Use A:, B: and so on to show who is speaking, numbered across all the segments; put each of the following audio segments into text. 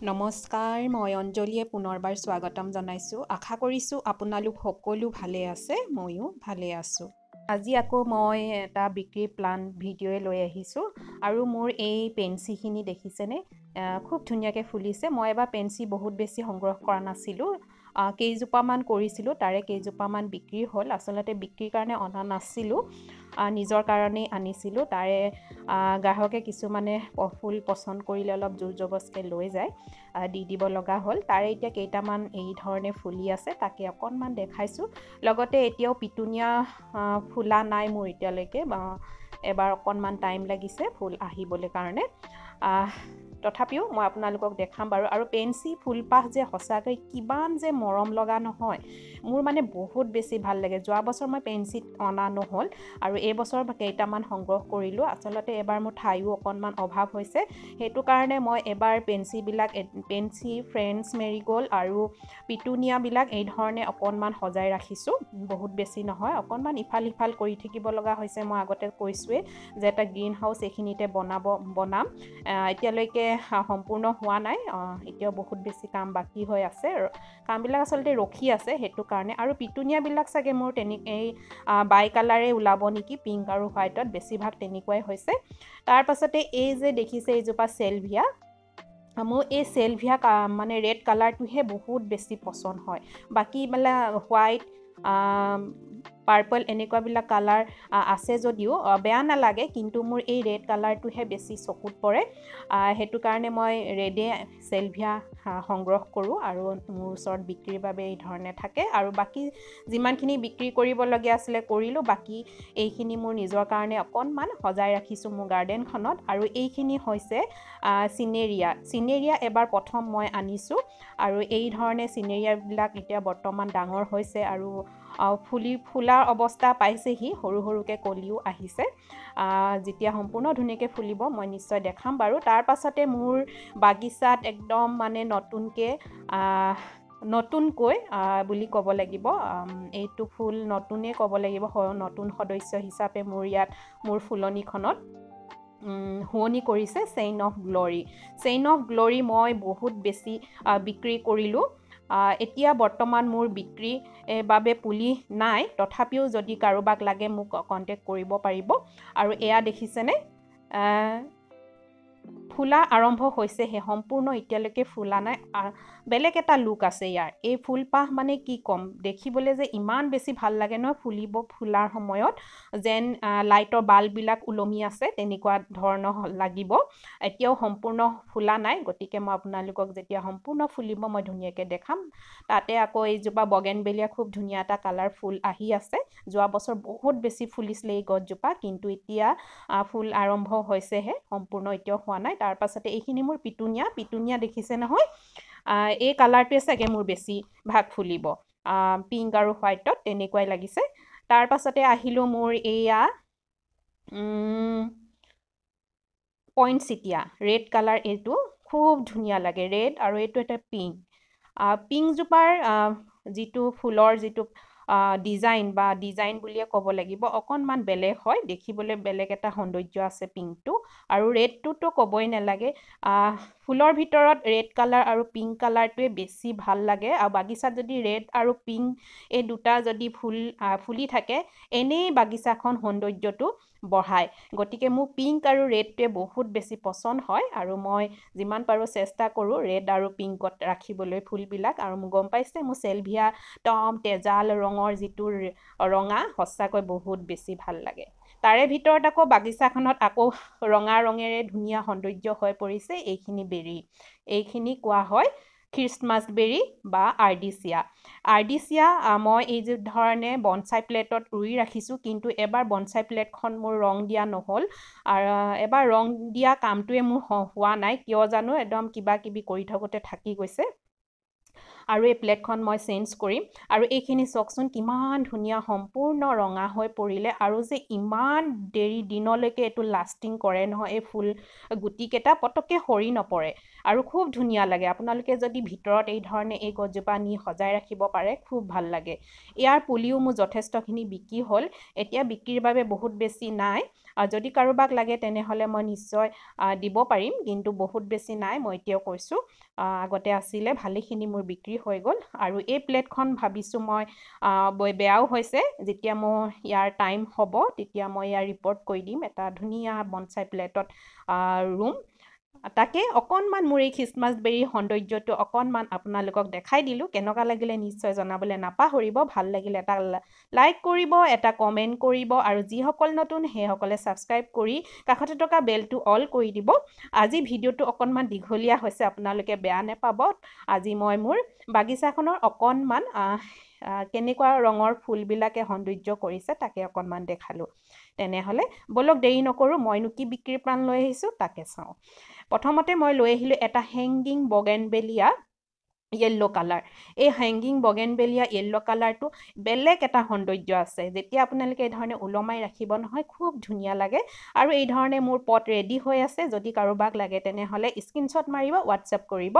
A: নমস্কাৰ, মই অঞ্জলীয়ে পুনৰবাৰ স্বাগতম জনাইছোঁ। আশা কৰিছোঁ আপোনালোক সকলো ভালে আছে, ময়ো ভালে আছোঁ। আজি আকৌ মই এটা বিক্ৰী প্লান ভিডিঅ'য়ে লৈ আহিছোঁ আৰু মোৰ এই পেঞ্চিখিনি দেখিছেনে, খুব ধুনীয়াকৈ ফুলিছে। মই এবাৰ পেঞ্চি বহুত বেছি সংগ্ৰহ কৰা নাছিলোঁ, কেইজোপামান কৰিছিলোঁ, তাৰে কেইজোপামান বিক্ৰী হ'ল। আচলতে বিক্ৰীৰ কাৰণে অনা নাছিলোঁ, নিজৰ কাৰণেই আনিছিলোঁ। তাৰে গ্ৰাহকে কিছুমানে ফুল পচন্দ কৰিলে অলপ জোৰ জবৰদস্তিকৈ লৈ যায়, দি দিব লগা হ'ল। তাৰে এতিয়া কেইটামান এই ধৰণে ফুলি আছে, তাকে অকণমান দেখাইছোঁ। লগতে এতিয়াও পিটুনিয়া ফুলা নাই মোৰ এতিয়ালৈকে, এবাৰ অকণমান টাইম লাগিছে ফুল আহিবলৈ কাৰণে। তথাপিও মই আপোনালোকক দেখাম বাৰু। আৰু পেঞ্চি ফুলপাহ যে সঁচাকৈ কিমান যে মৰম লগা নহয়, মোৰ মানে বহুত বেছি ভাল লাগে। যোৱা বছৰ মই পেঞ্চিত অনা নহ'ল আৰু এই বছৰ কেইটামান সংগ্ৰহ কৰিলোঁ। আচলতে এবাৰ মোৰ ঠাইও অকণমান অভাৱ হৈছে, সেইটো কাৰণে মই এবাৰ পেঞ্চি, ফ্ৰেঞ্চ মেৰিগ'ল্ড আৰু পিটুনিয়াবিলাক এই ধৰণে অকণমান সজাই ৰাখিছোঁ। বহুত বেছি নহয়, অকণমান ইফাল সিফাল কৰি থাকিব লগা হৈছে। মই আগতে কৈছোঁৱেই যে এটা গ্ৰীণ হাউচ এইখিনিতে বনাম। এতিয়ালৈকে সম্পূৰ্ণ হোৱা নাই, এতিয়াও বহুত বেছি কাম বাকী হৈ আছে। কামবিলাক আচলতে ৰখি আছে, সেইটো কাৰণে। আৰু পিটুনিয়াবিলাক চাগে মোৰ এই বাই কালাৰে ওলাব নেকি, পিংক আৰু হোৱাইটত, বেছিভাগ তেনেকুৱাই হৈছে। তাৰ পাছতে এই যে দেখিছে এইজোপা চেলভিয়া, মোৰ এই চেলভিয়া মানে ৰেড কালাৰটোহে বহুত বেছি পচন্দ হয়। বাকীবিলাক হোৱাইট, পাৰ্পল এনেকুৱাবিলাক কালাৰ আছে যদিও বেয়া নালাগে, কিন্তু মোৰ এই ৰেড কালাৰটোহে বেছি চকুত পৰে। সেইটো কাৰণে মই ৰেডে চেলভিয়া সংগ্ৰহ কৰোঁ আৰু মোৰ ওচৰত বিক্ৰীৰ বাবে এই ধৰণে থাকে। আৰু বাকী যিমানখিনি বিক্ৰী কৰিবলগীয়া আছিলে কৰিলোঁ, বাকী এইখিনি মোৰ নিজৰ কাৰণে অকণমান সজাই ৰাখিছোঁ মোৰ গাৰ্ডেনখনত। আৰু এইখিনি হৈছে চিনেৰিয়া এবাৰ প্ৰথম মই আনিছোঁ, আৰু এই ধৰণে চিনেৰিয়াবিলাক এতিয়া বৰ্তমান ডাঙৰ হৈছে আৰু ফুলাৰ অৱস্থা পাইছেহি, সৰু সৰুকৈ কলিও আহিছে। যেতিয়া সম্পূৰ্ণ ধুনীয়াকৈ ফুলিব মই নিশ্চয় দেখাম বাৰু। তাৰ পাছতে মোৰ বাগিচাত একদম মানে নতুনকৈ বুলি ক'ব লাগিব, এইটো ফুল নতুনেই ক'ব লাগিব, নতুন সদস্য হিচাপে মোৰ ফুলনিখনত শুৱনি কৰিছে চেইন অফ গ্ল'ৰী। মই বহুত বেছি বিক্ৰী কৰিলোঁ। এতিয়া বৰ্তমান মোৰ বিক্ৰী বাবে পুলি নাই, তথাপিও যদি কাৰোবাক লাগে মোক কণ্টেক্ট কৰিব পাৰিব। আৰু এয়া দেখিছেনে, ফুলা আৰম্ভ হৈছেহে, সম্পূৰ্ণ এতিয়ালৈকে ফুলা নাই। বেলেগ এটা লুক আছে ইয়াৰ। এই ফুলপাহ মানে কি ক'ম, দেখিবলৈ যে ইমান বেছি ভাল লাগে নহয়, ফুলাৰ সময়ত যেন লাইটৰ বাল্ববিলাক ওলমি আছে তেনেকুৱা ধৰণৰ লাগিব। এতিয়াও সম্পূৰ্ণ ফুলা নাই, গতিকে মই আপোনালোকক যেতিয়া সম্পূৰ্ণ ফুলিব মই ধুনীয়াকৈ দেখাম। তাতে আকৌ এইজোপা বগেনভেলিয়া খুব ধুনীয়া এটা কালাৰ ফুল আহি আছে। যোৱা বছৰ বহুত বেছি ফুলিছিলে এই গছজোপা, কিন্তু এতিয়া ফুল আৰম্ভ হৈছেহে, সম্পূৰ্ণ এতিয়াও হোৱা নাই। তাৰ পাছতে এইখিনি মোৰ পিটুনিয়া দেখিছে নহয়, এই কালাৰটোৱে চাগে মোৰ বেছি ভাগ ফুলিব, পিংক আৰু হোৱাইটত তেনেকুৱাই লাগিছে। তাৰ পাছতে আহিলোঁ মোৰ এয়া পইণ্টচিটিয়া, ৰেড কালাৰ, এইটো খুব ধুনীয়া লাগে, ৰেড আৰু এইটো এটা পিংকজোপাৰ যিটো ফুলৰ যিটো ডিজাইন বুলিয়ে ক'ব লাগিব, অকণমান বেলেগ হয়, দেখিবলৈ বেলেগ এটা সৌন্দৰ্য আছে পিংকটো। আৰু ৰেডটোতো ক'বই নালাগে, ফুলৰ ভিতৰত ৰেড কালাৰ আৰু পিংক কালাৰটোৱে বেছি ভাল লাগে। আৰু বাগিচাত যদি ৰেড আৰু পিংক এই দুটা যদি ফুলি থাকে, এনেই বাগিচাখন সৌন্দৰ্যটো বঢ়ায়। গতিকে মোৰ পিংক আৰু ৰেডটোৱে বহুত বেছি পচন্দ হয়, আৰু মই যিমান পাৰোঁ চেষ্টা কৰোঁ ৰেড আৰু পিংকত ৰাখিবলৈ ফুলবিলাক। আৰু মোক গম পাইছে, মোৰ চেলভিয়া তেজাল ৰঙৰ যিটো ৰঙা, সঁচাকৈ বহুত বেছি ভাল লাগে। তাৰে ভিতৰত আকৌ বাগিচাখনত আকৌ ৰঙা ৰঙেৰে ধুনীয়া সৌন্দৰ্য হৈ পৰিছে এইখিনি কোৱা হয় খ্ৰীষ্টমাছ বেৰী বা আৰ্ডিচিয়া। মই এই ধৰণে বনচাই প্লেটত ৰুই ৰাখিছোঁ, কিন্তু এবাৰ বনচাই প্লেটখন মোৰ ৰং দিয়া নহ'ল, আৰু এবাৰ ৰং দিয়া কামটোৱে মোৰ হোৱা নাই, কিয় জানো, একদম কিবা কিবি কৰি থাকোঁতে থাকি গৈছে। আৰু এই প্লেটখন মই চেঞ্জ কৰিম। আৰু এইখিনি চাওকচোন কিমান ধুনীয়া সম্পূৰ্ণ ৰঙা হৈ পৰিলে, আৰু যে ইমান দিনলৈকে এইটো লাষ্টিং কৰে নহয়, এই ফুল গুটিকেইটা পটককৈ সৰি নপৰে। আৰু খুব ধুনীয়া লাগে আপোনালোকে যদি ভিতৰত এই ধৰণে এই গছজোপা নি সজাই ৰাখিব পাৰে খুব ভাল লাগে ইয়াৰ পুলিও মোৰ যথেষ্টখিনি বিক্ৰী হ'ল এতিয়া বিক্ৰীৰ বাবে বহুত বেছি নাই যদি কাৰোবাক লাগে তেনেহ'লে মই নিশ্চয় দিব পাৰিম কিন্তু বহুত বেছি নাই মই এতিয়াও কৈছোঁ আগতে আছিলে ভালেখিনি মোৰ বিক্ৰী হৈ গ'ল আৰু এই প্লেটখন ভাবিছোঁ মই বেয়াও হৈছে যেতিয়া মোৰ ইয়াৰ টাইম হ'ব তেতিয়া মই ইয়াৰ ৰিপৰ্ট কৰি দিম এটা ধুনীয়া বনচাই প্লেটত ৰুম তাকে অকণমান মোৰ এই খ্ৰীষ্টমাছ বেৰীৰ সৌন্দৰ্যটো অকণমান আপোনালোকক দেখাই দিলোঁ কেনেকুৱা লাগিলে নিশ্চয় জনাবলৈ নাপাহৰিব ভাল লাগিলে এটা লাইক কৰিব এটা কমেণ্ট কৰিব আৰু যিসকল নতুন সেইসকলে ছাবস্ক্ৰাইব কৰি কাষতে থকা বেলটো অল কৰি দিব আজি ভিডিঅ'টো অকণমান দীঘলীয়া হৈছে আপোনালোকে বেয়া নেপাব আজি মই মোৰ বাগিচাখনৰ অকণমান কেনেকুৱা ৰঙৰ ফুলবিলাকে সৌন্দৰ্য কৰিছে তাকে অকণমান দেখালোঁ তেনেহ'লে বলক দেৰি নকৰোঁ মইনো কি বিক্ৰীৰ প্ৰাণ লৈ আহিছোঁ তাকে চাওঁ প্ৰথমতে মই লৈ আহিলোঁ এটা হেংগিং বগেনবেলিয়া য়েল্লো কালাৰ এই হেংগিং বগেনবেলিয়া য়েল্লো কালাৰটো বেলেগ এটা সৌন্দৰ্য আছে যেতিয়া আপোনালোকে এই ধৰণে ওলমাই ৰাখিব নহয় খুব ধুনীয়া লাগে আৰু এই ধৰণে মোৰ পট ৰেডি হৈ আছে যদি কাৰোবাক লাগে তেনেহ'লে স্ক্ৰীনশ্বট মাৰিব হোৱাটছএপ কৰিব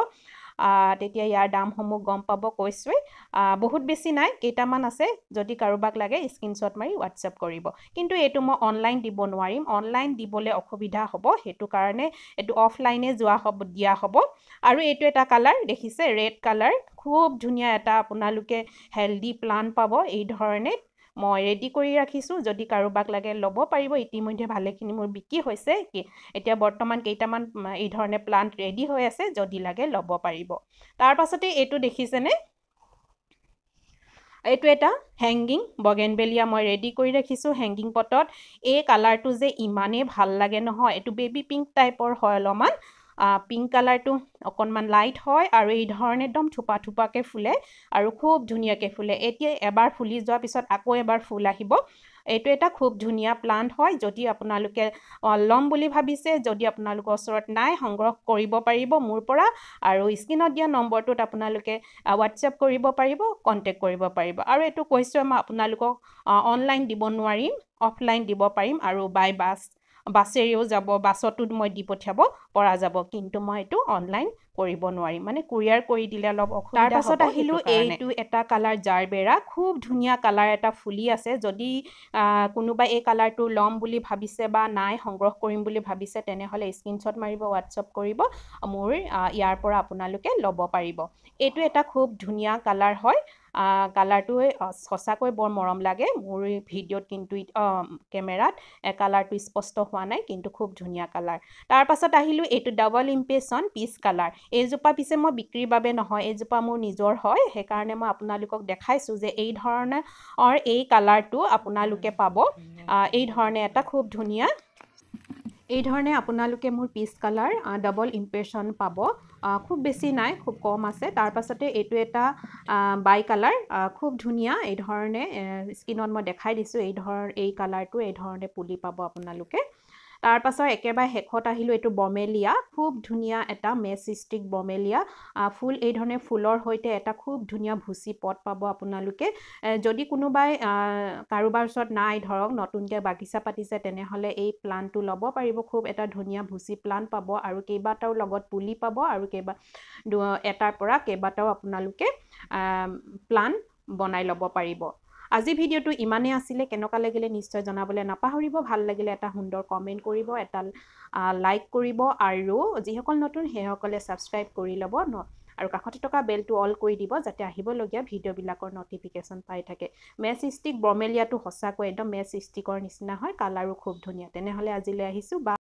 A: তেতিয়া ইয়াৰ দামসমূহ গম পাব কৈছোঁৱেই বহুত বেছি নাই কেইটামান আছে যদি কাৰোবাক লাগে স্ক্ৰীনশ্বট মাৰি হোৱাটছএপ কৰিব কিন্তু এইটো মই অনলাইন দিব নোৱাৰিম অনলাইন দিবলৈ অসুবিধা হ'ব সেইটো কাৰণে এইটো অফলাইনে দিয়া হ'ব আৰু এইটো এটা কালাৰ দেখিছে ৰেড কালাৰ খুব ধুনীয়া এটা আপোনালোকে হেল্ডি প্লান্ট পাব এই ধৰণে মই ৰেডি কৰি ৰাখিছোঁ যদি কাৰোবাক লাগে ল'ব পাৰিব ইতিমধ্যে ভালেখিনি মোৰ বিক্ৰী হৈছে এতিয়া বৰ্তমান কেইটামান এই ধৰণে প্লান্ট ৰেডি হৈ আছে যদি লাগে ল'ব পাৰিব তাৰ পাছতে এইটো দেখিছেনে এইটো এটা হেংগিং বগেনবেলিয়া মই ৰেডি কৰি ৰাখিছোঁ হেংগিং পটত এই কালাৰটো যে ইমানেই ভাল লাগে নহয় এইটো বেবী পিংক টাইপৰ হয় অলপমান পিংক কালাৰটো অকণমান লাইট হয় আৰু এই ধৰণে একদম থোপা থোপাকৈ ফুলে আৰু খুব ধুনীয়াকৈ ফুলে এতিয়া এবাৰ ফুলি যোৱাৰ পিছত আকৌ এবাৰ ফুল আহিব এইটো এটা খুব ধুনীয়া প্লান্ট হয় যদি আপোনালোকে ল'ম বুলি ভাবিছে যদি আপোনালোকৰ ওচৰত নাই সংগ্ৰহ কৰিব পাৰিব মোৰ পৰা আৰু স্ক্ৰীনত দিয়া নম্বৰটোত আপোনালোকে হোৱাটছএপ কৰিব পাৰিব কণ্টেক্ট কৰিব পাৰিব আৰু এইটো কৈছোঁ মই আপোনালোকক অনলাইন দিব নোৱাৰিম অফলাইন দিব পাৰিম আৰু বাছেৰেও যাব বাছতো মই দি পঠিয়াব পৰা যাব কিন্তু মই এইটো অনলাইন কৰিব নোৱাৰিম মানে কুৰিয়াৰ কৰি দিলে অলপ অসুবিধা হ'ব তাৰ পাছত আহিলোঁ এইটো এটা কালাৰ জাৰবেৰা খুব ধুনীয়া কালাৰ এটা ফুলি আছে যদি কোনোবাই এই কালাৰটো ল'ম বুলি ভাবিছে বা নাই সংগ্ৰহ কৰিম বুলি ভাবিছে তেনেহ'লে স্ক্ৰীনশ্বট মাৰিব হোৱাটছএপ কৰিব মোৰ ইয়াৰ পৰা আপোনালোকে ল'ব পাৰিব এইটো এটা খুব ধুনীয়া কালাৰ হয় কালাৰটো সঁচাকৈ বৰ মৰম লাগে মোৰ ভিডিঅ'ত কিন্তু কেমেৰাত কালাৰটো স্পষ্ট হোৱা নাই কিন্তু খুব ধুনীয়া কালাৰ তাৰ পাছত আহিলোঁ এইটো ডাবল ইম্প্ৰেশ্যন পিচ কালাৰ এইজোপা পিছে মই বিক্ৰীৰ বাবে নহয় এইজোপা মোৰ নিজৰ হয় সেইকাৰণে মই আপোনালোকক দেখাইছোঁ যে এই ধৰণৰ এই কালাৰটো আপোনালোকে পাব এই ধৰণে এটা খুব ধুনীয়া এই ধৰণে আপোনালোকে মোৰ পিচ কালাৰ ডাবল ইম্প্ৰেশ্যন পাব খুব বেছি নাই খুব কম আছে তাৰ পাছতে এইটো এটা বাই কালাৰ খুব ধুনীয়া এই ধৰণে স্ক্ৰীনত মই দেখাই দিছোঁ এই কালাৰটো এই ধৰণে পুলি পাব আপোনালোকে তাৰ পাছত একেবাৰে শেষত আহিলোঁ এইটো বমেলিয়া খুব ধুনীয়া এটা মেচ ষ্টিক বমেলিয়া ফুল এই ধৰণে ফুলৰ সৈতে এটা খুব ধুনীয়া ভুচি পট পাব আপোনালোকে যদি কোনোবাই কাৰোবাৰ ওচৰত নাই ধৰক নতুনকৈ বাগিচা পাতিছে তেনেহ'লে এই প্লান্টটো ল'ব পাৰিব খুব এটা ধুনীয়া ভুচি প্লান্ট পাব আৰু কেইবাটাও লগত পুলি পাব আৰু এটাৰ পৰা কেইবাটাও আপোনালোকে প্লান্ট বনাই ল'ব পাৰিব আজি ভিডিঅ'টো ইমানেই আছিলে কেনেকুৱা লাগিলে নিশ্চয় জনাবলৈ নাপাহৰিব ভাল লাগিলে এটা সুন্দৰ কমেণ্ট কৰিব এটা লাইক কৰিব আৰু যিসকল নতুন সেইসকলে ছাবস্ক্ৰাইব কৰি ল'ব আৰু কাষতে থকা বেলটো অল কৰি দিব যাতে আহিবলগীয়া ভিডিঅ'বিলাকৰ নটিফিকেশ্যন পাই থাকে মেচ ষ্টিক বমেলিয়াটো সঁচাকৈ একদম মেচ ষ্টিকৰ নিচিনা হয় কালাৰো খুব ধুনীয়া তেনেহ'লে আজিলৈ আহিছোঁ বা